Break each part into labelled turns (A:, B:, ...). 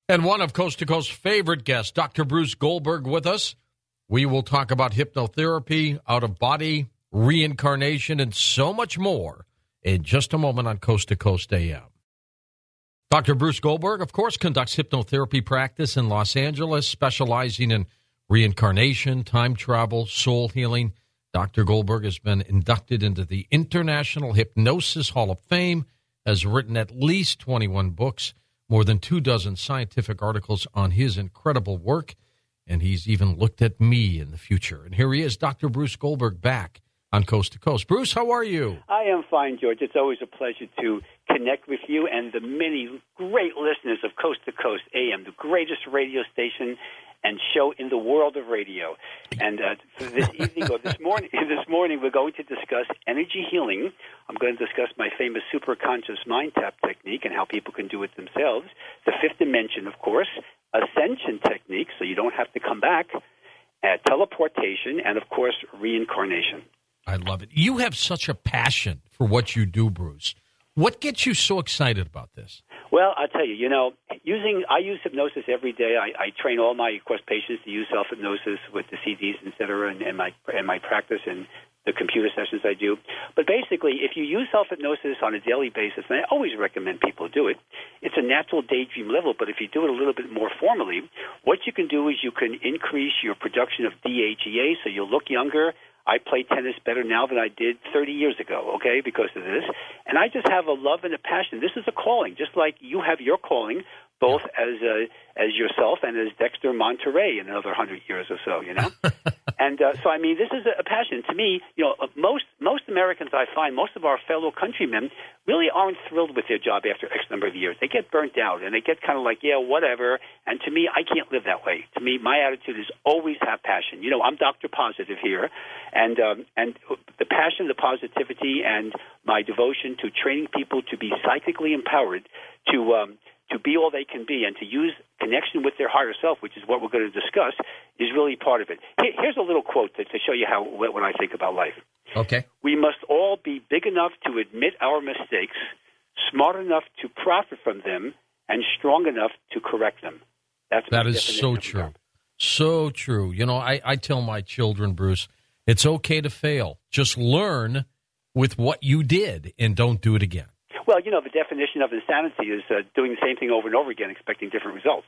A: And one of Coast to Coast's favorite guests, Dr. Bruce Goldberg, with us. We will talk about hypnotherapy, out-of-body, reincarnation, and so much more in just a moment on Coast to Coast AM. Dr. Bruce Goldberg, of course, conducts hypnotherapy practice in Los Angeles, specializing in reincarnation, time travel, soul healing. Dr. Goldberg has been inducted into the International Hypnosis Hall of Fame, has written at least 21 books, more than 24 scientific articles on his incredible work, and he's even looked at me in the future. And here he is, Dr. Bruce Goldberg, back on Coast to Coast. Bruce, how are you?
B: I am fine, George. It's always a pleasure to connect with you and the many great listeners of Coast to Coast AM, the greatest radio station and show in the world of radio. And this evening or this morning, we're going to discuss energy healing. I'm going to discuss my famous superconscious mind tap technique and how people can do it themselves. The fifth dimension, of course, Ascension technique, so you don't have to come back, teleportation, and, of course, reincarnation.
A: I love it. You have such a passion for what you do, Bruce. What gets you so excited about this?
B: Well, I'll tell you, I use hypnosis every day. I train all my, of course, patients to use self-hypnosis with the CDs, et cetera, and my practice and the computer sessions I do. But basically, if you use self-hypnosis on a daily basis, and I always recommend people do it, it's a natural daydream level, but if you do it a little bit more formally, what you can do is you can increase your production of DHEA so you'll look younger. I play tennis better now than I did 30 years ago, okay, because of this. And I just have a love and a passion. This is a calling, just like you have your calling, both as yourself and as Dexter Monterey in another 100 years or so, And so, I mean, this is a passion. To me, most Americans I find, most of our fellow countrymen really aren't thrilled with their job after X number of years. They get burnt out, and they get kind of like, yeah, whatever. And to me, I can't live that way. To me, my attitude is always have passion. I'm Dr. Positive here, and the passion, the positivity, and my devotion to training people to be psychically empowered to be all they can be and to use connection with their higher self, which is what we're going to discuss, is really part of it. Here's a little quote to show you what I think about life.
A: Okay.
B: We must all be big enough to admit our mistakes, smart enough to profit from them, and strong enough to correct them.
A: That is so true. So true. I tell my children, Bruce, it's okay to fail. Just learn with what you did and don't do it again.
B: Well, the definition of insanity is doing the same thing over and over again, expecting different results.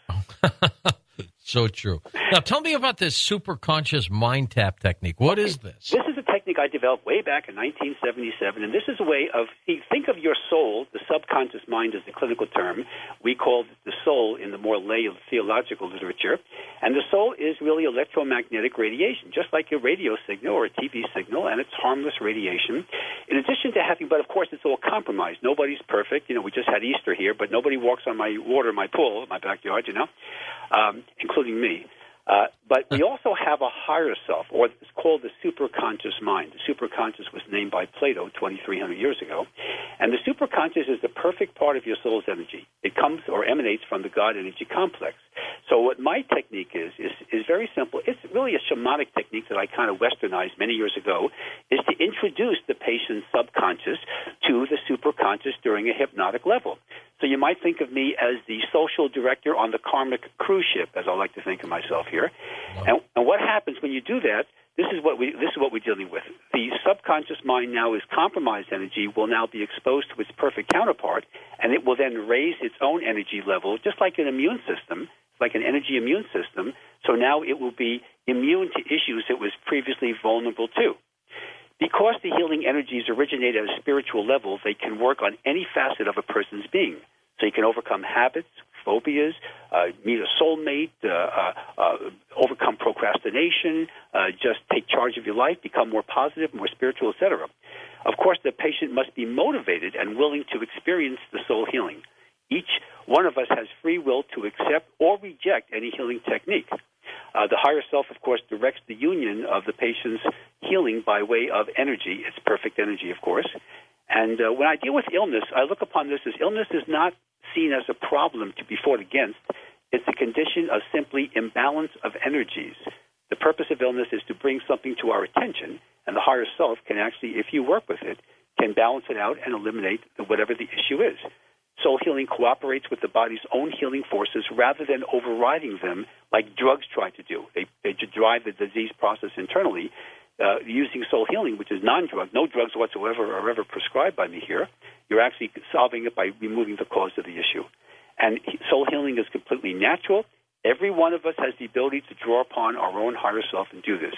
A: So true. Now, tell me about this superconscious mind tap technique. What is this?
B: This is a technique I developed way back in 1977, and this is a way of, think of your soul. The subconscious mind is the clinical term. We call it the soul in the more lay theological literature. And the soul is really electromagnetic radiation, just like a radio signal or a TV signal, and it's harmless radiation. In addition to having, but of course it's all compromised. Nobody's perfect. We just had Easter here, but nobody walks on my water, my pool, my backyard, including me. But we also have a higher self, or it's called the superconscious mind. The superconscious was named by Plato 2,300 years ago. And the superconscious is the perfect part of your soul's energy. It comes or emanates from the God energy complex. So what my technique is very simple. It's really a shamanic technique that I kind of westernized many years ago, is to introduce the patient's subconscious to the superconscious during a hypnotic level. So you might think of me as the social director on the karmic cruise ship, as I like to think of myself here. And what happens when you do that? This is what we're dealing with. The subconscious mind now is compromised energy will now be exposed to its perfect counterpart, and it will then raise its own energy level, just like an immune system, like an energy immune system. So now it will be immune to issues it was previously vulnerable to. Because the healing energies originate at a spiritual level, they can work on any facet of a person's being. So you can overcome habits, phobias, meet a soulmate, overcome procrastination, just take charge of your life, become more positive, more spiritual, etc. Of course, the patient must be motivated and willing to experience the soul healing. Each one of us has free will to accept or reject any healing technique. The higher self, of course, directs the union of the patient's healing by way of energy. It's perfect energy, of course. And when I deal with illness, I look upon this as illness is not seen as a problem to be fought against. It's a condition of simply imbalance of energies. The purpose of illness is to bring something to our attention, and the higher self can actually, if you work with it, can balance it out and eliminate whatever the issue is. Soul healing cooperates with the body's own healing forces rather than overriding them like drugs try to do. They drive the disease process internally. Using soul healing, which is non-drug, no drugs whatsoever are ever prescribed by me here, you're actually solving it by removing the cause of the issue. And soul healing is completely natural. Every one of us has the ability to draw upon our own higher self and do this.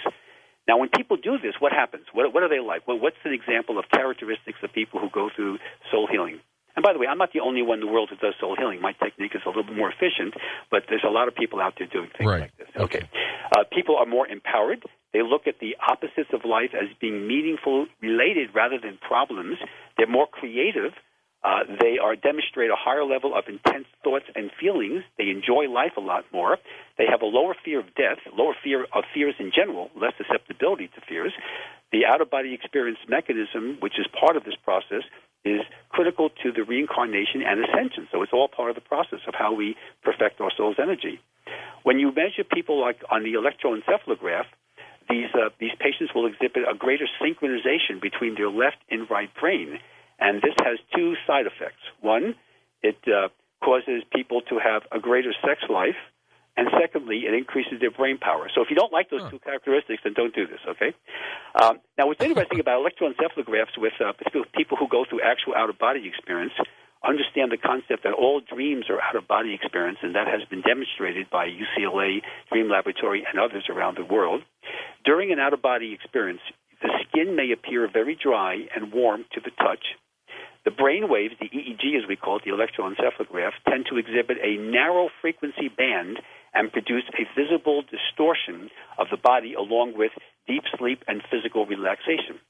B: Now, when people do this, what happens? What are they like? Well, what's an example of characteristics of people who go through soul healing? And by the way, I'm not the only one in the world who does soul healing. My technique is a little bit more efficient, but there's a lot of people out there doing things like this. Okay. People are more empowered. They look at the opposites of life as being meaningful, related rather than problems. They're more creative. They demonstrate a higher level of intense thoughts and feelings. They enjoy life a lot more. They have a lower fear of death, lower fear of fears in general, less susceptibility to fears. The out-of-body experience mechanism, which is part of this process, is critical to the reincarnation and ascension. So it's all part of the process of how we perfect our soul's energy. When you measure people like on the electroencephalograph, these patients will exhibit a greater synchronization between their left and right brain. And this has two side effects. One, it causes people to have a greater sex life. And secondly, it increases their brain power. So if you don't like those two characteristics, then don't do this, okay? Now, what's interesting about electroencephalographs with people who go through actual out-of-body experience understand the concept that all dreams are out-of-body experience, and that has been demonstrated by UCLA Dream Laboratory and others around the world. During an out-of-body experience, the skin may appear very dry and warm to the touch. The brain waves, the EEG as we call it, the electroencephalograph, tend to exhibit a narrow frequency band and produce a visible distortion of the body along with deep sleep and physical relaxation.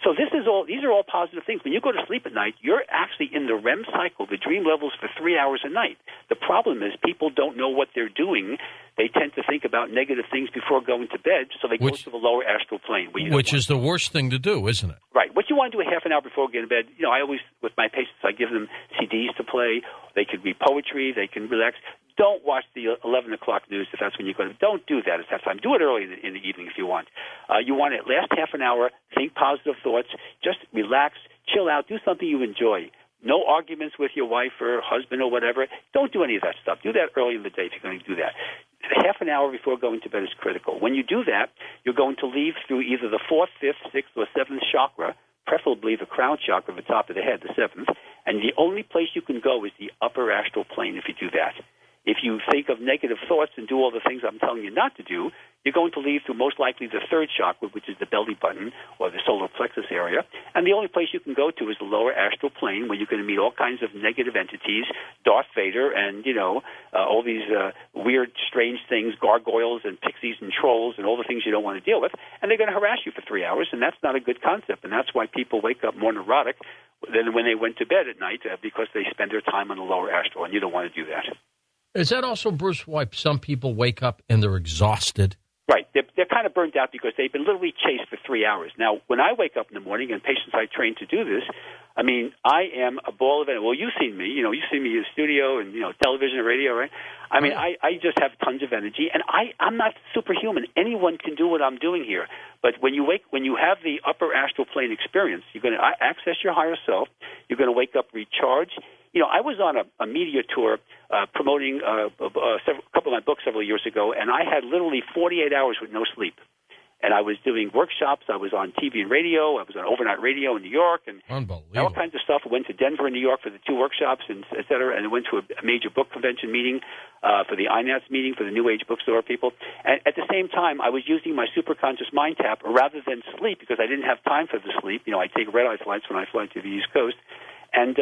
B: So these are all positive things. When you go to sleep at night, you're actually in the REM cycle, the dream levels, for 3 hours a night. The problem is people don't know what they're doing. They tend to think about negative things before going to bed, so they go to the lower astral plane.
A: Which is the worst thing to do, isn't it?
B: Right. What you want to do a half an hour before going to bed, I always, with my patients, I give them CDs to play. They can read poetry. They can relax. Don't watch the 11 o'clock news if that's when you go to bed. Don't do that at that time. Do it early in the evening if you want. You want to last half an hour, think positive thoughts, just relax, chill out, do something you enjoy. No arguments with your wife or husband or whatever. Don't do any of that stuff. Do that early in the day if you're going to do that. Half an hour before going to bed is critical. When you do that, you're going to leave through either the 4th, 5th, 6th, or 7th chakra, preferably the crown chakra, the top of the head, the 7th, and the only place you can go is the upper astral plane if you do that. If you think of negative thoughts and do all the things I'm telling you not to do, you're going to leave through most likely the 3rd chakra, which is the belly button or the solar plexus area. And the only place you can go to is the lower astral plane, where you're going to meet all kinds of negative entities, Darth Vader and, all these weird, strange things, gargoyles and pixies and trolls and all the things you don't want to deal with. And they're going to harass you for 3 hours, and that's not a good concept. And that's why people wake up more neurotic than when they went to bed at night because they spend their time on the lower astral, and you don't want to do that.
A: Is that also, Bruce, why some people wake up and they're exhausted?
B: Right. They're kind of burnt out because they've been literally chased for 3 hours. Now, when I wake up in the morning, and patients I train to do this, I am a ball of energy. Well, you've seen me. You see me in the studio and, television and radio, right? I just have tons of energy, and I'm not superhuman. Anyone can do what I'm doing here. But when you have the upper astral plane experience, you're going to access your higher self. You're going to wake up recharged. I was on a media tour promoting a couple of my books several years ago, and I had literally 48 hours with no sleep. And I was doing workshops. I was on TV and radio. I was on overnight radio in New York, and all kinds of stuff. I went to Denver and New York for the 2 workshops, and et cetera, and I went to a major book convention meeting for the INATS meeting for the New Age bookstore people. And at the same time, I was using my superconscious mind tap rather than sleep because I didn't have time for the sleep. I take red-eye flights when I fly to the East Coast. And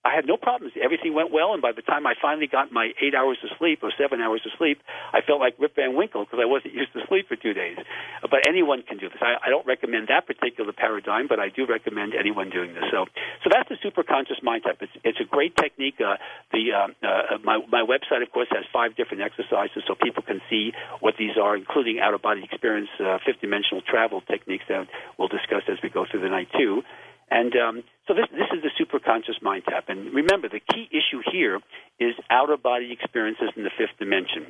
B: I had no problems. Everything went well, and by the time I finally got my 8 hours of sleep or 7 hours of sleep, I felt like Rip Van Winkle because I wasn't used to sleep for 2 days. But anyone can do this. I don't recommend that particular paradigm, but I do recommend anyone doing this. So that's the superconscious mind tap. It's a great technique. My website, of course, has 5 different exercises so people can see what these are, including out-of-body experience, 5th-dimensional travel techniques that we'll discuss as we go through the night, too. And so this is the superconscious mind tap. And remember, the key issue here is out-of-body experiences in the 5th dimension,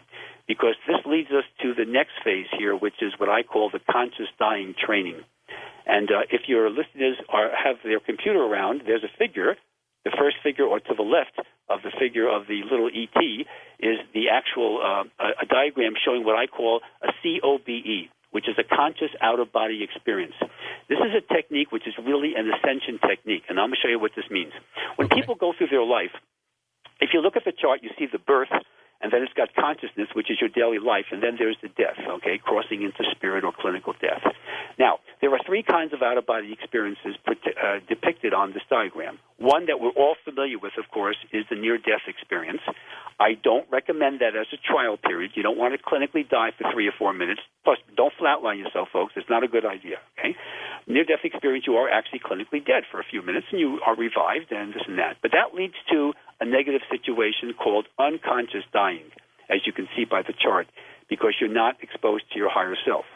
B: because this leads us to the next phase here, which is what I call the conscious dying training. And if your listeners have their computer around, there's a figure the first figure, or to the left of the figure of the little ET, is the actual a diagram showing what I call a COBE, which is a conscious out-of-body experience. This is a technique which is really an ascension technique, and I'm going to show you what this means. When people go through their life, if you look at the chart, you see the birth, and then it's got consciousness, which is your daily life, and then there's the death, okay, crossing into spirit or clinical death. Now, there are three kinds of out-of-body experiences depicted on this diagram. One that we're all familiar with, of course, is the near-death experience. I don't recommend that as a trial period. You don't want to clinically die for 3 or 4 minutes. Plus, don't flatline yourself, folks. It's not a good idea, okay? Near-death experience, you are actually clinically dead for a few minutes, and you are revived and this and that. But that leads to a negative situation called unconscious dying, as you can see by the chart, because you're not exposed to your higher self.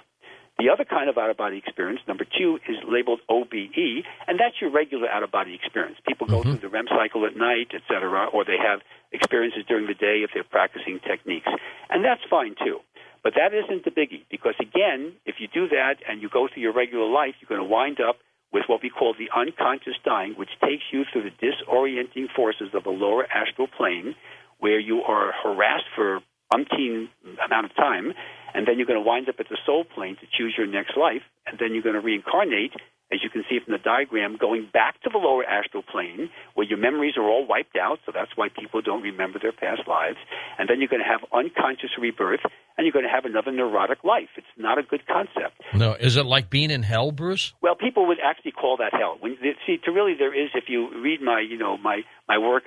B: The other kind of out-of-body experience, number 2, is labeled OBE, and that's your regular out-of-body experience. People go through the REM cycle at night, et cetera, or they have experiences during the day if they're practicing techniques. And that's fine, too. But that isn't the biggie, because, again, if you do that and you go through your regular life, you're going to wind up with what we call the unconscious dying, which takes you through the disorienting forces of the lower astral plane, where you are harassed for umpteen amount of time, and then you're going to wind up at the soul plane to choose your next life, and then you're going to reincarnate, as you can see from the diagram, going back to the lower astral plane, where your memories are all wiped out, so that's why people don't remember their past lives, and then you're going to have unconscious rebirth, and you're going to have another neurotic life. It's not a good concept.
A: No, is it like being in hell, Bruce?
B: Well, people would actually call that hell. There is, if you read my work,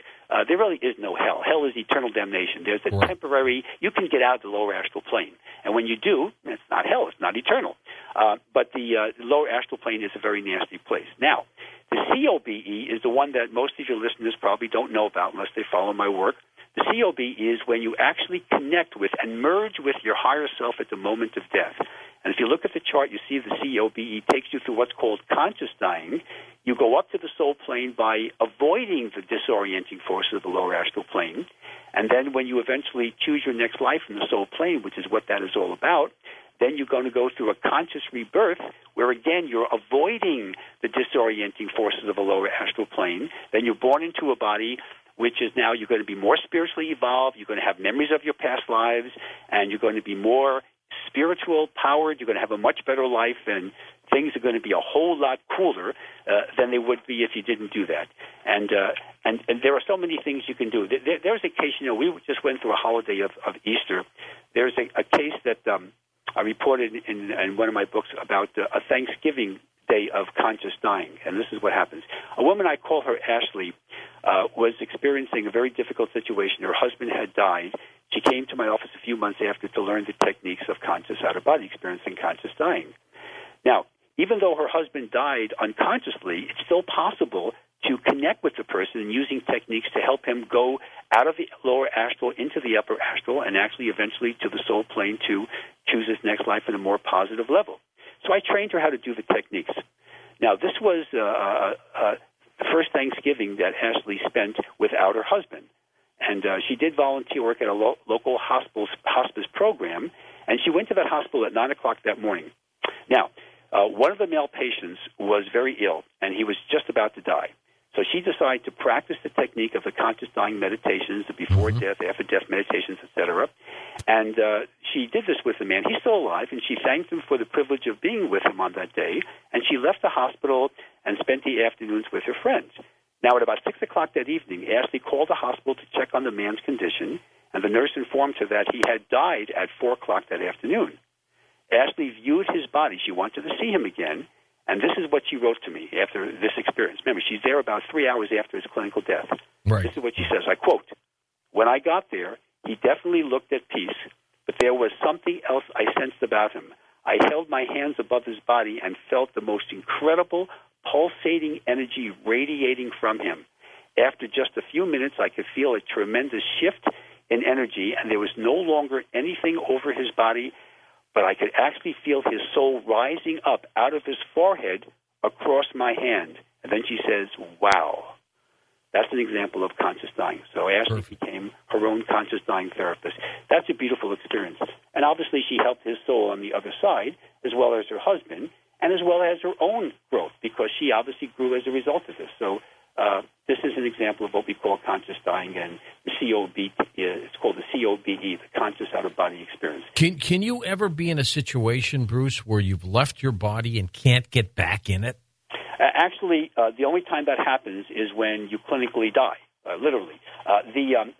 B: there really is no hell. Hell is eternal damnation. There's a temporary, you can get out of the lower astral plane. And when you do, it's not hell, it's not eternal. But the lower astral plane is a very nasty place. Now, the COBE is the one that most of your listeners probably don't know about unless they follow my work. The COBE is when you actually connect with and merge with your higher self at the moment of death. And if you look at the chart, you see the COBE takes you through what's called conscious dying. You go up to the soul plane by avoiding the disorienting forces of the lower astral plane. And then when you eventually choose your next life in the soul plane, which is what that is all about, then you're going to go through a conscious rebirth where, again, you're avoiding the disorienting forces of the lower astral plane. Then you're born into a body which is now you're going to be more spiritually evolved, you're going to have memories of your past lives, and you're going to be more spiritual powered, you're going to have a much better life, and things are going to be a whole lot cooler than they would be if you didn't do that. And there are so many things you can do. There's a case, we just went through a holiday of Easter. There's a case that I reported in one of my books about a Thanksgiving day of conscious dying, and this is what happens. A woman, I call her Ashley, was experiencing a very difficult situation. Her husband had died. She came to my office a few months after to learn the techniques of conscious out-of-body experience and conscious dying. Now, even though her husband died unconsciously, it's still possible to connect with the person using techniques to help him go out of the lower astral into the upper astral and actually eventually to the soul plane to choose his next life in a more positive level. So I trained her how to do the techniques. Now, this was the first Thanksgiving that Ashley spent without her husband. And she did volunteer work at a local hospice program, and she went to that hospital at 9 o'clock that morning. Now, one of the male patients was very ill, and he was just about to die. So she decided to practice the technique of the conscious dying meditations, the before-death, after-death meditations, etc. And she did this with the man. He's still alive, and she thanked him for the privilege of being with him on that day. And she left the hospital and spent the afternoons with her friends. Now, at about 6 o'clock that evening, Ashley called the hospital to check on the man's condition, and the nurse informed her that he had died at 4 o'clock that afternoon. Ashley viewed his body. She wanted to see him again. And this is what she wrote to me after this experience. Remember, she's there about 3 hours after his clinical death.
A: Right.
B: This is what she says. I quote, "When I got there, he definitely looked at peace, but there was something else I sensed about him. I held my hands above his body and felt the most incredible, pulsating energy radiating from him. After just a few minutes, I could feel a tremendous shift in energy, and there was no longer anything over his body, but I could actually feel his soul rising up out of his forehead across my hand." And then she says, "Wow." That's an example of conscious dying. So Ashley became her own conscious dying therapist. That's a beautiful experience. And obviously she helped his soul on the other side, as well as her husband, and as well as her own growth, because she obviously grew as a result of this. So this is an an example of what we call conscious dying, and the COB, it's called the COBE, the conscious out-of-body experience.
A: Can you ever be in a situation, Bruce, where you've left your body and can't get back in it?
B: Actually, the only time that happens is when you clinically die, literally.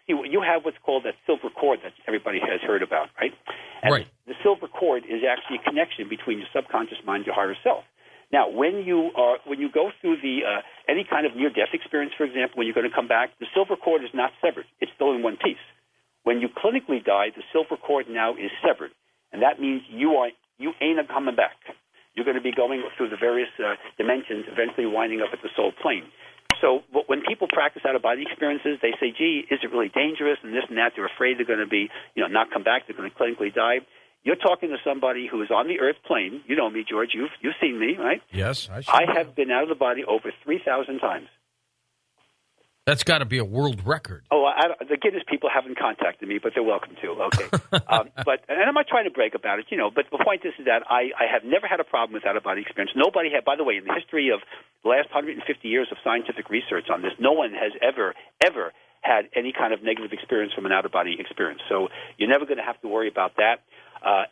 B: You have what's called that silver cord that everybody has heard about, right? And
A: right.
B: The silver cord is actually a connection between your subconscious mind and your higher self. Now, when you go through any kind of near-death experience, for example, when you're going to come back, the silver cord is not severed. It's still in one piece. When you clinically die, the silver cord now is severed, and that means you ain't coming back. You're going to be going through the various dimensions, eventually winding up at the soul plane. So when people practice out-of-body experiences, they say, gee, is it really dangerous, and this and that. They're afraid they're going to be, not come back. They're going to clinically die. You're talking to somebody who is on the earth plane. You know me, George. You've seen me, right?
A: Yes,
B: I have been out of the body over 3,000 times.
A: That's got to be a world record.
B: Oh, the Guinness people haven't contacted me, but they're welcome to. Okay, and I'm not trying to brag about it, But the point is that I have never had a problem with out-of-body experience. Nobody had, by the way, in the history of the last 150 years of scientific research on this, no one has ever had any kind of negative experience from an out-of-body experience. So you're never going to have to worry about that. So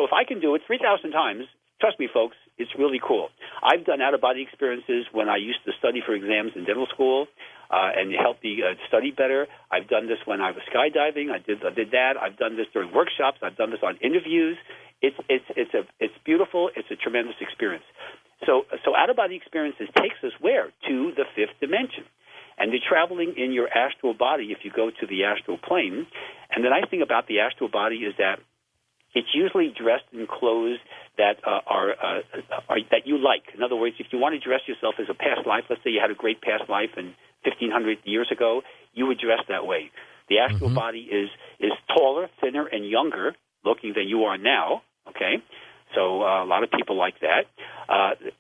B: if I can do it 3,000 times, trust me, folks, it's really cool. I've done out-of-body experiences when I used to study for exams in dental school, and it helped me study better. I've done this when I was skydiving. I did that. I've done this during workshops. I've done this on interviews. It's beautiful. It's a tremendous experience. So out-of-body experiences takes us where? To the fifth dimension. And you're traveling in your astral body if you go to the astral plane. And the nice thing about the astral body is that it's usually dressed in clothes that that you like. In other words, if you want to dress yourself as a past life, let's say you had a great past life in 1,500 years ago, you would dress that way. The astral body is taller, thinner, and younger looking than you are now. Okay. So a lot of people like that.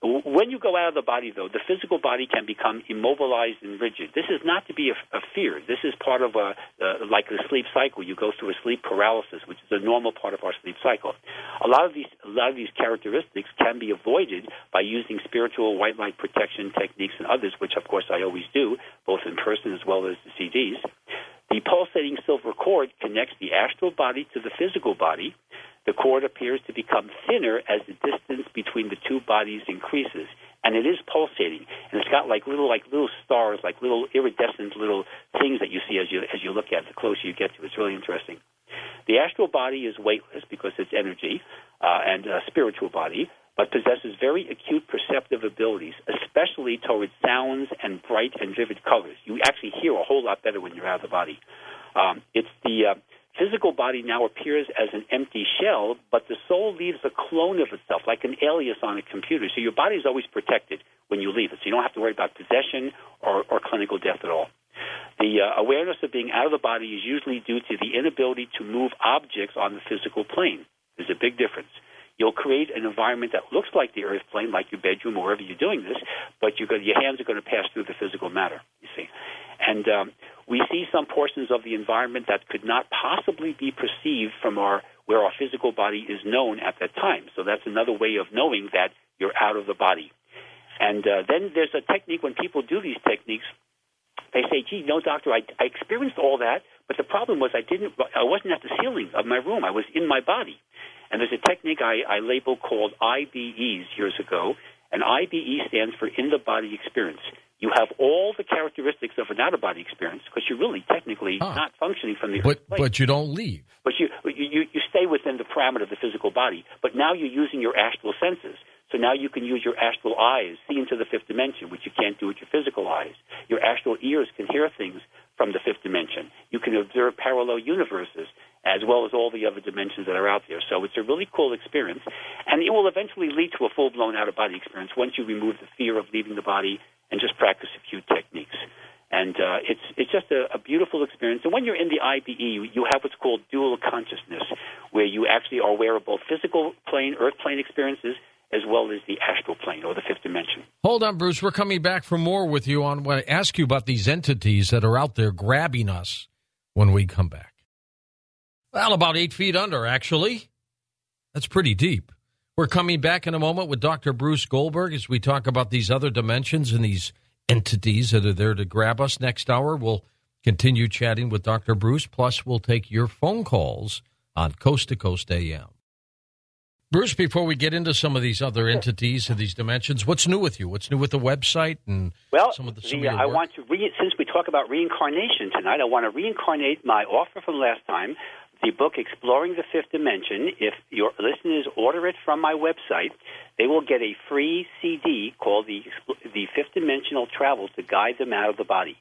B: When you go out of the body, though, the physical body can become immobilized and rigid. This is not to be a fear. This is part of like the sleep cycle. You go through a sleep paralysis, which is a normal part of our sleep cycle. A lot of these characteristics can be avoided by using spiritual white light protection techniques and others, which, of course, I always do, both in person as well as the CDs. The pulsating silver cord connects the astral body to the physical body. The cord appears to become thinner as the distance between the two bodies increases, and it is pulsating. And it's got like little stars, like little iridescent little things that you see as you look at it. The closer you get to it, it's really interesting. The astral body is weightless because it's energy and a spiritual body, but possesses very acute perceptive abilities, especially towards sounds and bright and vivid colors. You actually hear a whole lot better when you're out of the body. Physical body now appears as an empty shell, but the soul leaves a clone of itself, like an alias on a computer. So your body is always protected when you leave it. So you don't have to worry about possession or clinical death at all. The awareness of being out of the body is usually due to the inability to move objects on the physical plane. There's a big difference. You'll create an environment that looks like the earth plane, like your bedroom or wherever you're doing this, but your hands are going to pass through the physical matter, you see. And we see some portions of the environment that could not possibly be perceived from where our physical body is known at that time. So that's another way of knowing that you're out of the body. And then there's a technique when people do these techniques. They say, gee, no, doctor, I experienced all that, but the problem was I wasn't at the ceiling of my room. I was in my body. And there's a technique I labeled called IBEs years ago, and IBE stands for in-the-body experience. You have all the characteristics of an out-of-body experience because you're really technically not functioning from the earth plane.
A: But you don't leave.
B: But you stay within the parameter of the physical body. But now you're using your astral senses. So now you can use your astral eyes, see into the fifth dimension, which you can't do with your physical eyes. Your astral ears can hear things from the fifth dimension. You can observe parallel universes as well as all the other dimensions that are out there. So it's a really cool experience. And it will eventually lead to a full-blown out-of-body experience once you remove the fear of leaving the body and just practice a few techniques. And it's just a beautiful experience. And when you're in the IBE, you have what's called dual consciousness, where you actually are aware of both physical plane, earth plane experiences, as well as the astral plane or the fifth dimension.
A: Hold on, Bruce. We're coming back for more with you on when I ask you about these entities that are out there grabbing us when we come back. Well, about 8 feet under, actually. That's pretty deep. We're coming back in a moment with Dr. Bruce Goldberg as we talk about these other dimensions and these entities that are there to grab us. Next hour, we'll continue chatting with Dr. Bruce, plus we'll take your phone calls on Coast to Coast AM. Bruce, before we get into some of these other entities and these dimensions, what's new with you? What's new with the website and some of your work?
B: I want to since we talk about reincarnation tonight, I want to reincarnate my offer from last time, the book Exploring the Fifth Dimension. If your listeners order it from my website, they will get a free CD called the Fifth Dimensional Travel to guide them out of the body.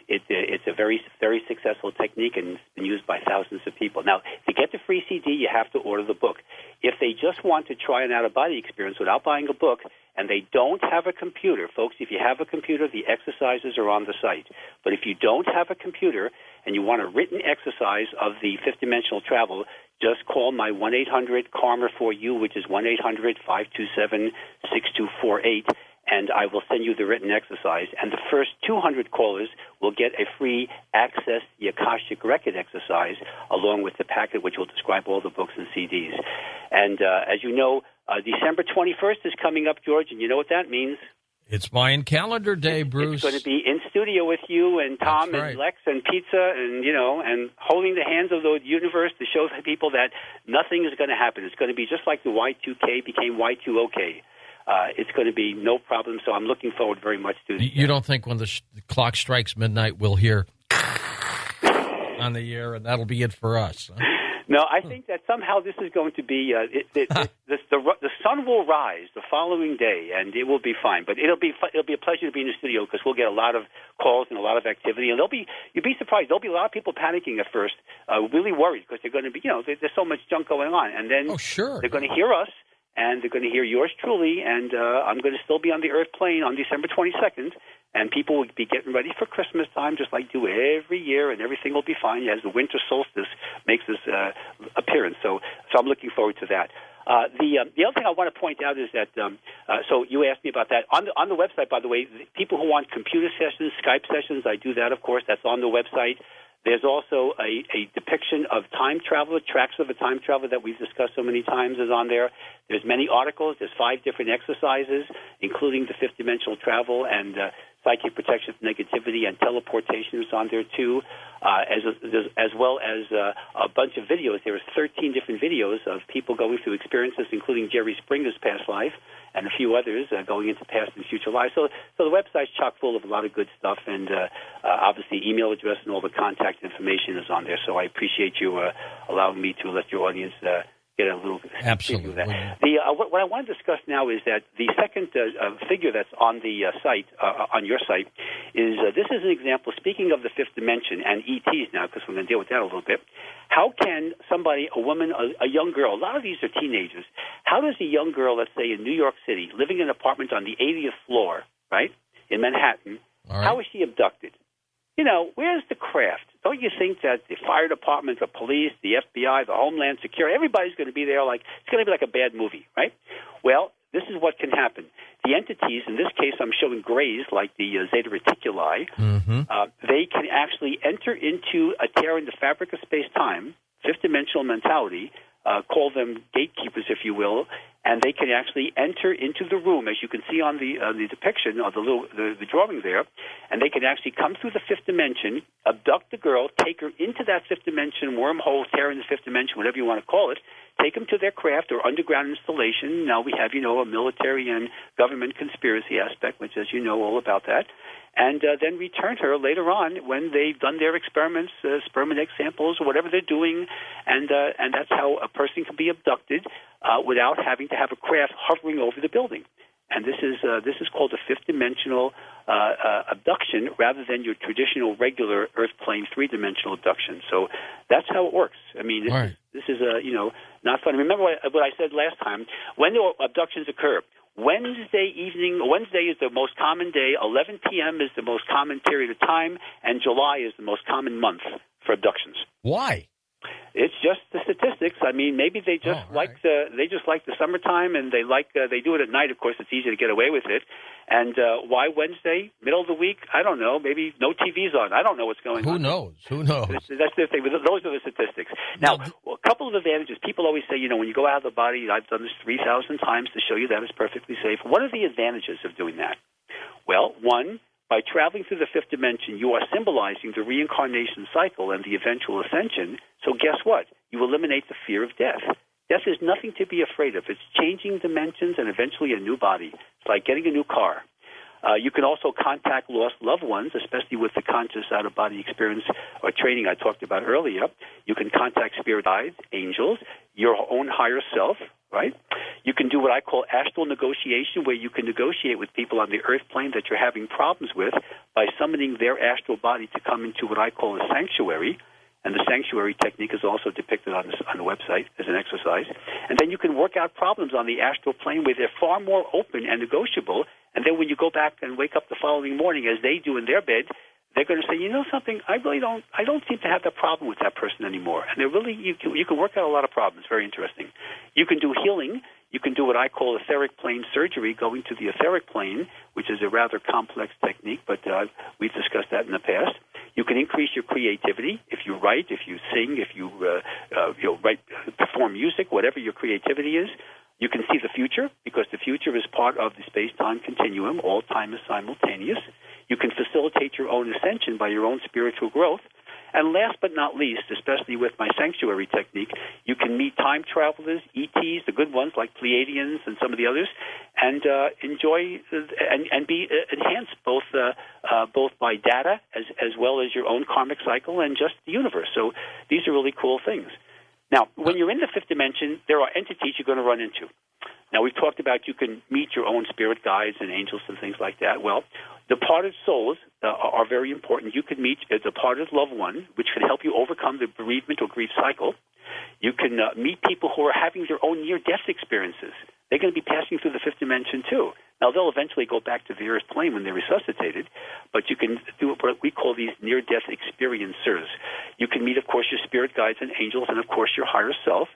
B: It's a very, very successful technique, and it's been used by thousands of people. Now, to get the free CD, you have to order the book. If they just want to try an out-of-body experience without buying a book, and they don't have a computer, folks, if you have a computer, the exercises are on the site. But if you don't have a computer and you want a written exercise of the fifth dimensional travel, just call my 1-800-KARMA-4U, which is 1-800-527-6248. And I will send you the written exercise. And the first 200 callers will get a free Access the Akashic Record exercise, along with the packet, which will describe all the books and CDs. And as you know, December 21st is coming up, George, and you know what that means?
A: It's Mayan calendar day, Bruce.
B: It's going to be in studio with you and Tom and Lex and pizza and, and holding the hands of the universe to show the people that nothing is going to happen. It's going to be just like the Y2K became Y2OK. It's going to be no problem, so I'm looking forward very much to it.
A: You don't think when the clock strikes midnight we'll hear on the air, and that'll be it for us? Huh?
B: No, I think that somehow this is going to be the sun will rise the following day, and it will be fine. But it'll be a pleasure to be in the studio because we'll get a lot of calls and a lot of activity, and you'll be surprised. There'll be a lot of people panicking at first, really worried because they're going to be there's so much junk going on, and then they're going to hear us. And they're going to hear yours truly, and I'm going to still be on the Earth plane on December 22nd, and people will be getting ready for Christmas time, just like do every year, and everything will be fine as the winter solstice makes its appearance. So I'm looking forward to that. The other thing I want to point out is that, so you asked me about that. On the website, by the way, people who want computer sessions, Skype sessions, I do that, of course. That's on the website. There's also a depiction of time travel, tracks of a time traveler that we've discussed so many times is on there. There's many articles. There's 5 different exercises, including the fifth dimensional travel and psychic protection from negativity and teleportation is on there too, as well as a bunch of videos. There are 13 different videos of people going through experiences, including Jerry Springer's past life and a few others going into past and future lives. So the website's chock full of a lot of good stuff, and obviously email address and all the contact information is on there. So I appreciate you allowing me to let your audience get a little
A: Absolutely.
B: Of that. What I want to discuss now is that the second figure that's on the site, on your site, is this is an example, speaking of the fifth dimension and ETs now, because we're going to deal with that a little bit. How can somebody, a woman, a young girl, a lot of these are teenagers, how does a young girl, let's say in New York City, living in an apartment on the 80th floor, right, in Manhattan, how is she abducted? Where's the craft? Don't you think that the fire department, the police, the FBI, the Homeland Security, everybody's going to be there it's going to be like a bad movie, right? Well, this is what can happen. The entities, in this case I'm showing grays like the Zeta Reticuli, they can actually enter into a tear in the fabric of space-time, fifth-dimensional mentality, call them gatekeepers, if you will, and they can actually enter into the room, as you can see on the depiction of the drawing there, and they can actually come through the fifth dimension, abduct the girl, take her into that fifth dimension, wormhole, tear in the fifth dimension, whatever you want to call it, take them to their craft or underground installation. Now we have, a military and government conspiracy aspect, which, as you know, all about that, and then return her later on when they've done their experiments, sperm and egg samples, or whatever they're doing, and that's how a person can be abducted without having to have a craft hovering over the building. And this is called a fifth-dimensional abduction rather than your traditional regular Earth plane three-dimensional abduction. So that's how it works. I mean, this is not fun. Remember what I said last time. When the abductions occur, Wednesday is the most common day, 11 p.m. is the most common period of time, and July is the most common month for abductions.
A: Why?
B: It's just the statistics. I mean, maybe they just like the summertime, and they do it at night. Of course, it's easy to get away with it. And why Wednesday, middle of the week? I don't know. Maybe no TV's on. I don't know what's going on.
A: Who knows?
B: That's the thing. Those are the statistics. Now, a couple of advantages. People always say, when you go out of the body, I've done this 3,000 times to show you that it's perfectly safe. What are the advantages of doing that? Well, one, by traveling through the fifth dimension, you are symbolizing the reincarnation cycle and the eventual ascension. So guess what? You eliminate the fear of death. Death is nothing to be afraid of. It's changing dimensions and eventually a new body. It's like getting a new car. You can also contact lost loved ones, especially with the conscious out-of-body experience or training I talked about earlier. You can contact spirit guides, angels, your own higher self, right? You can do what I call astral negotiation, where you can negotiate with people on the earth plane that you're having problems with by summoning their astral body to come into what I call a sanctuary. And the sanctuary technique is also depicted on the website as an exercise. And then you can work out problems on the astral plane where they're far more open and negotiable. And then when you go back and wake up the following morning, as they do in their bed, they're going to say, you know something, I don't seem to have that problem with that person anymore. And you can work out a lot of problems. Very interesting. You can do healing. You can do what I call etheric plane surgery, going to the etheric plane, which is a rather complex technique, but we've discussed that in the past. You can increase your creativity if you write, if you sing, if you perform music, whatever your creativity is. You can see the future, because the future is part of the space-time continuum. All time is simultaneous. You can facilitate your own ascension by your own spiritual growth. And last but not least, especially with my sanctuary technique, you can meet time travelers, ETs, the good ones like Pleiadians and some of the others, and enjoy and be enhanced both by data as well as your own karmic cycle and just the universe. So these are really cool things. Now, when you're in the fifth dimension, there are entities you're going to run into. Now, we've talked about you can meet your own spirit guides and angels and things like that. Well, departed souls are very important. You can meet a departed loved one, which can help you overcome the bereavement or grief cycle. You can meet people who are having their own near-death experiences. They're going to be passing through the fifth dimension, too. Now, they'll eventually go back to the earth plane when they're resuscitated, but you can do what we call these near-death experiencers. You can meet, of course, your spirit guides and angels and, of course, your higher self.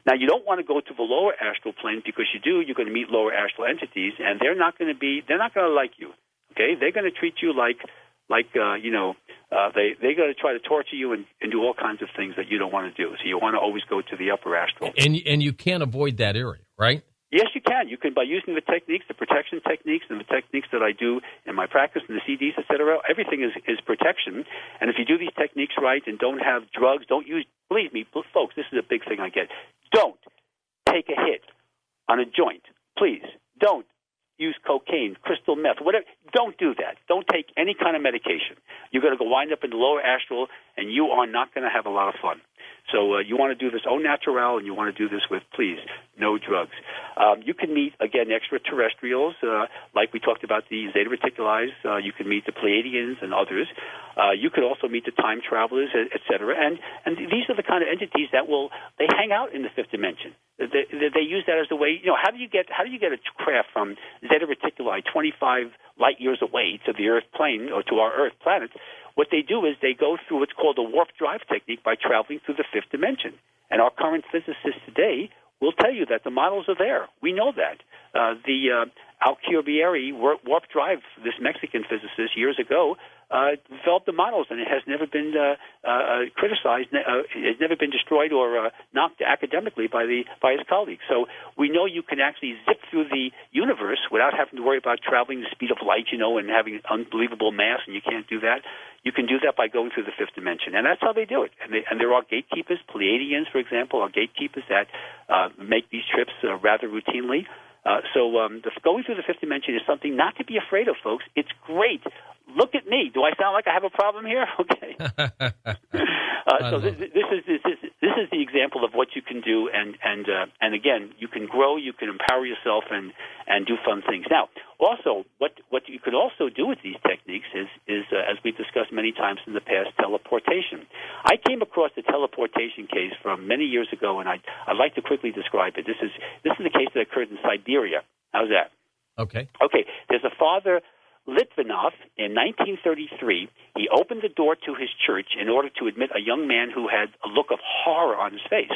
B: Now, you don't want to go to the lower astral plane, because you're going to meet lower astral entities, and they're not going to like you. Okay, they're going to treat you they're going to try to torture you and do all kinds of things that you don't want to do. So you want to always go to the upper astral.
A: And you can't avoid that area, right?
B: Yes, you can. You can, by using the techniques, the protection techniques, and the techniques that I do in my practice and the CDs, et cetera. Everything is protection. And if you do these techniques right and don't have drugs, believe me, folks, this is a big thing I get. Don't take a hit on a joint. Please, don't use cocaine, crystal meth, whatever. Don't do that. Don't take any kind of medication. You're going to go wind up in the lower astral, and you are not going to have a lot of fun. So you want to do this au naturel, and you want to do this with, please, no drugs. You can meet, again, extraterrestrials, like we talked about the Zeta Reticuli. You can meet the Pleiadians and others. You could also meet the time travelers, et cetera. And these are the kind of entities that they hang out in the fifth dimension. They use that as a way. How do you get a craft from Zeta Reticuli 25 light years away to the Earth plane or to our Earth planet? What they do is they go through what's called a warp drive technique by traveling through the fifth dimension. And our current physicists today will tell you that the models are there. We know that. The Alcubierre warp drive, this Mexican physicist years ago, developed the models, and it has never been criticized. It's never been destroyed or knocked academically by his colleagues. So we know you can actually zip through the universe without having to worry about traveling the speed of light, and having unbelievable mass, and you can't do that. You can do that by going through the fifth dimension, and that's how they do it. And there are gatekeepers, Pleiadians, for example, are gatekeepers that make these trips rather routinely. So going through the fifth dimension is something not to be afraid of, folks. It's great. Look at me. Do I sound like I have a problem here? Okay. So this is the example of what you can do, and again, you can grow, you can empower yourself, and do fun things. Now, also, what you could also do with these techniques is as we've discussed many times in the past, teleportation. I came across a teleportation case from many years ago, and I'd like to quickly describe it. This is a case that occurred in Siberia. How's that?
A: Okay.
B: There's a father, Litvinov, in 1933, he opened the door to his church in order to admit a young man who had a look of horror on his face.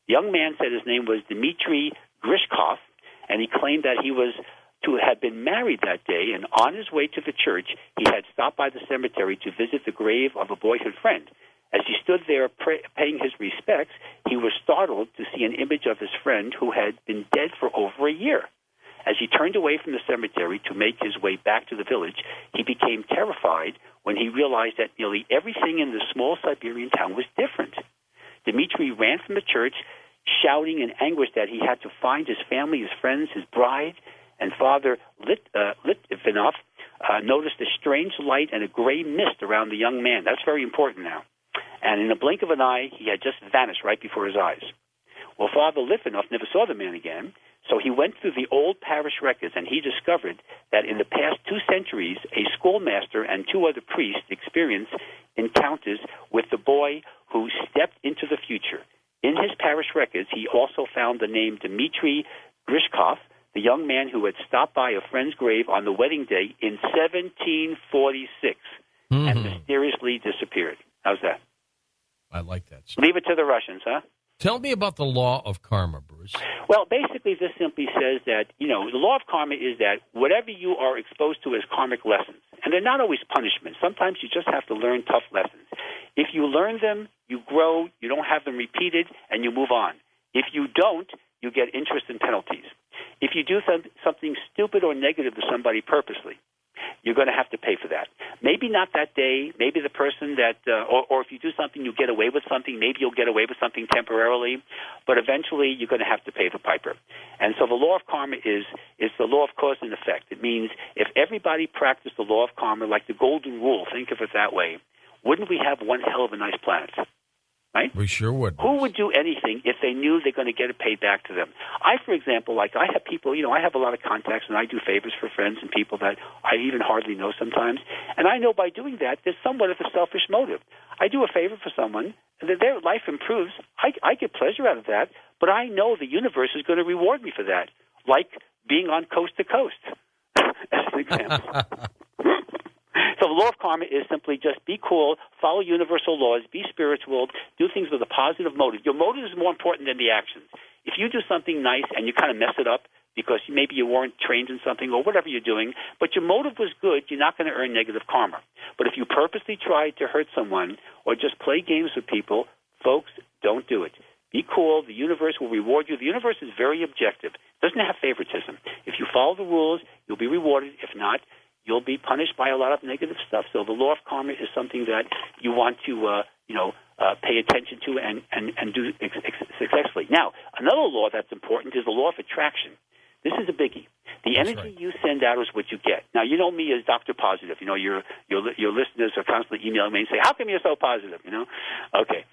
B: The young man said his name was Dmitry Grishkov, and he claimed that he had been married that day, and on his way to the church, he had stopped by the cemetery to visit the grave of a boyhood friend. As he stood there paying his respects, he was startled to see an image of his friend who had been dead for over a year. As he turned away from the cemetery to make his way back to the village, he became terrified when he realized that nearly everything in the small Siberian town was different. Dmitri ran from the church, shouting in anguish that he had to find his family, his friends, his bride, and Father Litvinov noticed a strange light and a gray mist around the young man. That's very important now. And in a blink of an eye, he had just vanished right before his eyes. Well, Father Litvinov never saw the man again, so he went through the old parish records, and he discovered that in the past 2 centuries, a schoolmaster and 2 other priests experienced encounters with the boy who stepped into the future. In his parish records, he also found the name Dmitri Grishkov, the young man who had stopped by a friend's grave on the wedding day in 1746 and mysteriously disappeared. How's that?
A: I like that.
B: Leave it to the Russians, huh?
A: Tell me about the law of karma, Bruce.
B: Well, basically, this simply says that, the law of karma is that whatever you are exposed to as karmic lessons, and they're not always punishments. Sometimes you just have to learn tough lessons. If you learn them, you grow, you don't have them repeated, and you move on. If you don't, you get interest and penalties. If you do something stupid or negative to somebody purposely, you're going to have to pay for that. Maybe not that day. Maybe the person that, or if you do something, you get away with something. Maybe you'll get away with something temporarily, but eventually you're going to have to pay the piper. And so the law of karma is the law of cause and effect. It means if everybody practiced the law of karma like the golden rule, think of it that way, wouldn't we have one hell of a nice planet? Right?
A: We sure would.
B: Who would do anything if they knew they're going to get it paid back to them? I, for example, I have people, I have a lot of contacts, and I do favors for friends and people that I even hardly know sometimes. And I know by doing that, there's somewhat of a selfish motive. I do a favor for someone, and their life improves. I get pleasure out of that, but I know the universe is going to reward me for that, like being on Coast to Coast, as an example. So the law of karma is simply just be cool, follow universal laws, be spiritual, do things with a positive motive. Your motive is more important than the actions. If you do something nice and you kind of mess it up because maybe you weren't trained in something or whatever you're doing, but your motive was good, you're not going to earn negative karma. But if you purposely try to hurt someone or just play games with people, folks, don't do it. Be cool. The universe will reward you. The universe is very objective. It doesn't have favoritism. If you follow the rules, you'll be rewarded. If not, you'll be punished by a lot of negative stuff. So the law of karma is something that you want to, pay attention to and do successfully. Now, another law that's important is the law of attraction. This is a biggie. The energy you send out is what you get. Now, you know me as Dr. Positive. Your listeners are constantly emailing me and say, how come you're so positive, Okay.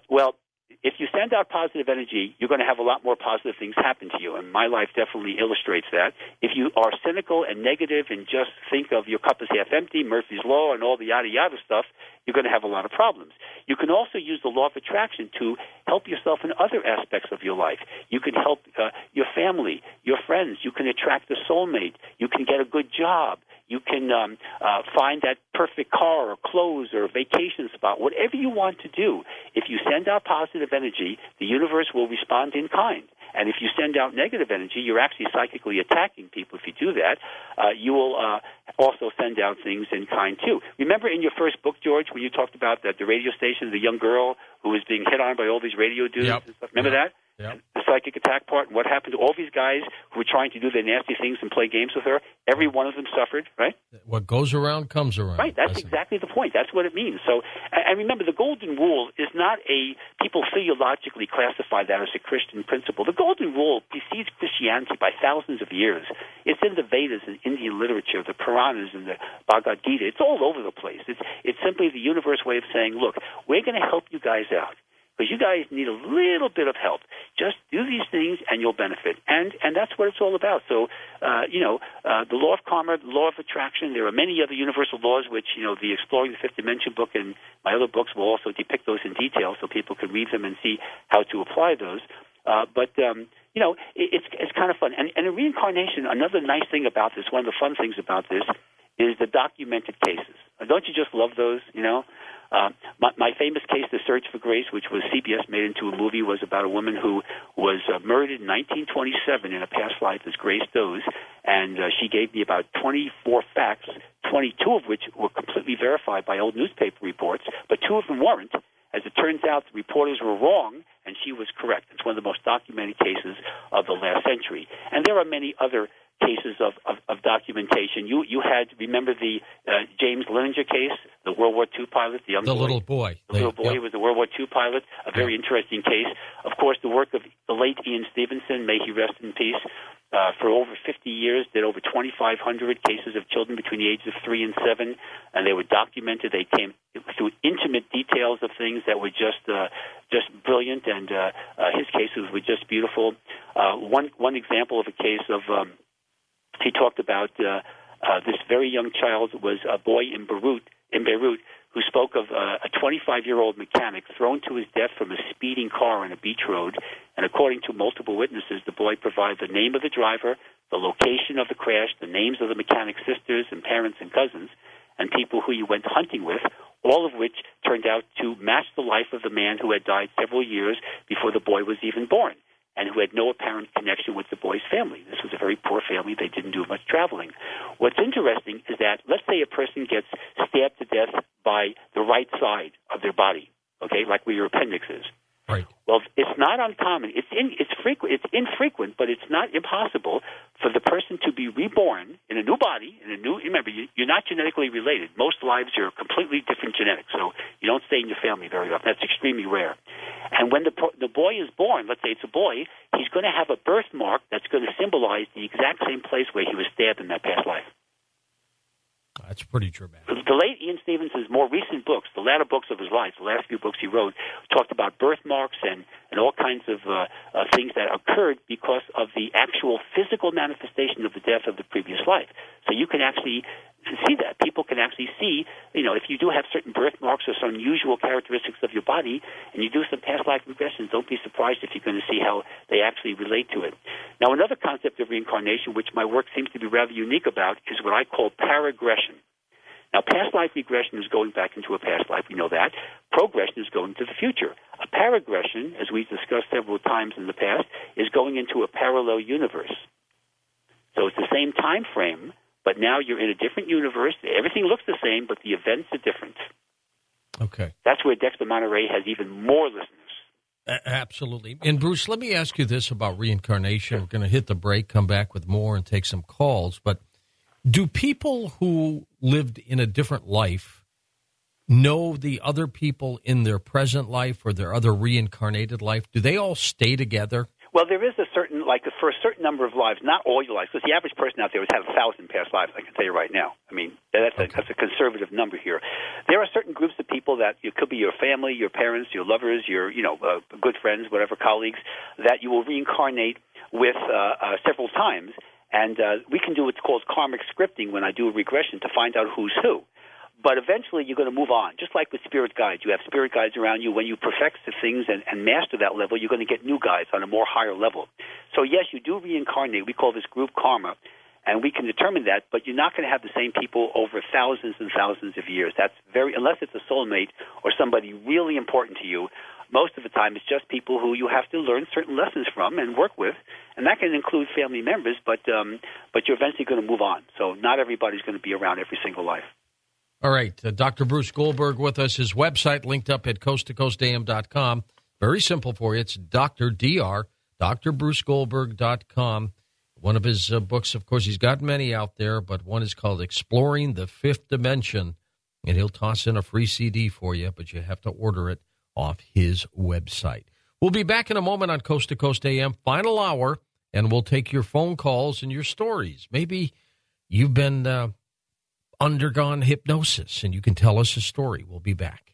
B: Well, if you send out positive energy, you're going to have a lot more positive things happen to you, and my life definitely illustrates that. If you are cynical and negative and just think of your cup as half empty, Murphy's Law, and all the yada-yada stuff, you're going to have a lot of problems. You can also use the law of attraction to help yourself in other aspects of your life. You can help your family, your friends. You can attract a soulmate. You can get a good job. You can find that perfect car or clothes or vacation spot, whatever you want to do. If you send out positive energy, the universe will respond in kind. And if you send out negative energy, you're actually psychically attacking people. If you do that, you will also send out things in kind, too. Remember in your first book, George, when you talked about the radio station, the young girl who was being hit on by all these radio dudes and stuff? Remember that? Yep. The psychic attack part, and what happened to all these guys who were trying to do their nasty things and play games with her. Every one of them suffered, right?
A: What goes around comes around.
B: Right, that's exactly the point. That's what it means. So, and remember, the golden rule is not people theologically classify that as a Christian principle. The golden rule precedes Christianity by thousands of years. It's in the Vedas and Indian literature, the Puranas and the Bhagavad Gita. It's all over the place. It's simply the universe way of saying, look, we're going to help you guys out, because you guys need a little bit of help. Just do these things and you'll benefit. And that's what it's all about. So, the law of karma, the law of attraction, there are many other universal laws which, the Exploring the Fifth Dimension book and my other books will also depict those in detail so people can read them and see how to apply those. It's kind of fun. And in reincarnation, another nice thing about this, one of the fun things about this, is the documented cases. Don't you just love those, My famous case, The Search for Grace, which was CBS made into a movie, was about a woman who was murdered in 1927 in a past life as Grace Doe's, and she gave me about 24 facts, 22 of which were completely verified by old newspaper reports, but 2 of them weren't. As it turns out, the reporters were wrong, and she was correct. It's one of the most documented cases of the last century. And there are many other cases of documentation. You had, remember the James Linenger case, the World War II pilot, the young boy?
A: Little boy.
B: The little boy was the World War II pilot, a very interesting case. Of course, the work of the late Ian Stevenson, may he rest in peace, for over 50 years, did over 2,500 cases of children between the ages of 3 and 7, and they were documented. They came through intimate details of things that were just brilliant, and his cases were just beautiful. One example of a case of he talked about this very young child was a boy in Beirut, who spoke of a 25-year-old mechanic thrown to his death from a speeding car on a beach road. And according to multiple witnesses, the boy provided the name of the driver, the location of the crash, the names of the mechanic's sisters and parents and cousins, and people who he went hunting with, all of which turned out to match the life of the man who had died several years before the boy was even born, and who had no apparent connection with the boy's family. This was a very poor family. They didn't do much traveling. What's interesting is that, let's say a person gets stabbed to death by the right side of their body, okay, like where your appendix is.
A: Right.
B: Well, it's not uncommon. It's infrequent, but it's not impossible for the person to be reborn in a new body, remember, you're not genetically related. Most lives are completely different genetics, so you don't stay in your family very often. That's extremely rare. And when the boy is born, let's say it's a boy, he's going to have a birthmark that's going to symbolize the exact same place where he was stabbed in that past life.
A: That's pretty dramatic.
B: The late Ian Stevenson's more recent books, the latter books of his life, the last few books he wrote, talked about birthmarks and all kinds of things that occurred because of the actual physical manifestation of the death of the previous life. So you can actually see that. People can actually see, if you do have certain birthmarks or some unusual characteristics of your body, and you do some past life regressions, don't be surprised if you're going to see how they actually relate to it. Now, another concept of reincarnation, which my work seems to be rather unique about, is what I call paragression. Now, past life regression is going back into a past life. We know that. Progression is going to the future. A paragression, as we've discussed several times in the past, is going into a parallel universe. So it's the same time frame, but now you're in a different universe. Everything looks the same, but the events are different.
A: Okay.
B: That's where Dexter Monterey has even more listeners.
A: Absolutely. And, Bruce, let me ask you this about reincarnation. We're going to hit the break, come back with more, and take some calls. But do people who lived in a different life know the other people in their present life or their other reincarnated life? Do they all stay together?
B: Well, there is a certain, for a certain number of lives, not all your lives, because the average person out there would have 1,000 past lives, I can tell you right now. I mean, that's a conservative number here. There are certain groups of people that it could be your family, your parents, your lovers, your good friends, whatever, colleagues, that you will reincarnate with several times. And we can do what's called karmic scripting when I do a regression to find out who's who. But eventually you're going to move on. Just like with spirit guides. You have spirit guides around you. When you perfect the things and master that level, you're going to get new guides on a more higher level. So, yes, you do reincarnate. We call this group karma, and we can determine that, but you're not going to have the same people over thousands and thousands of years. That's unless it's a soulmate or somebody really important to you. Most of the time, it's just people who you have to learn certain lessons from and work with, and that can include family members, but you're eventually going to move on. So not everybody's going to be around every single life.
A: All right. Dr. Bruce Goldberg with us. His website linked up at coasttocoastam.com. Very simple for you. It's drbrucegoldberg.com. One of his books, of course, he's got many out there, but one is called Exploring the Fifth Dimension, and he'll toss in a free CD for you, but you have to order it off his website. We'll be back in a moment on Coast to Coast AM, final hour, and we'll take your phone calls and your stories. Maybe you've been undergone hypnosis, and you can tell us a story. We'll be back.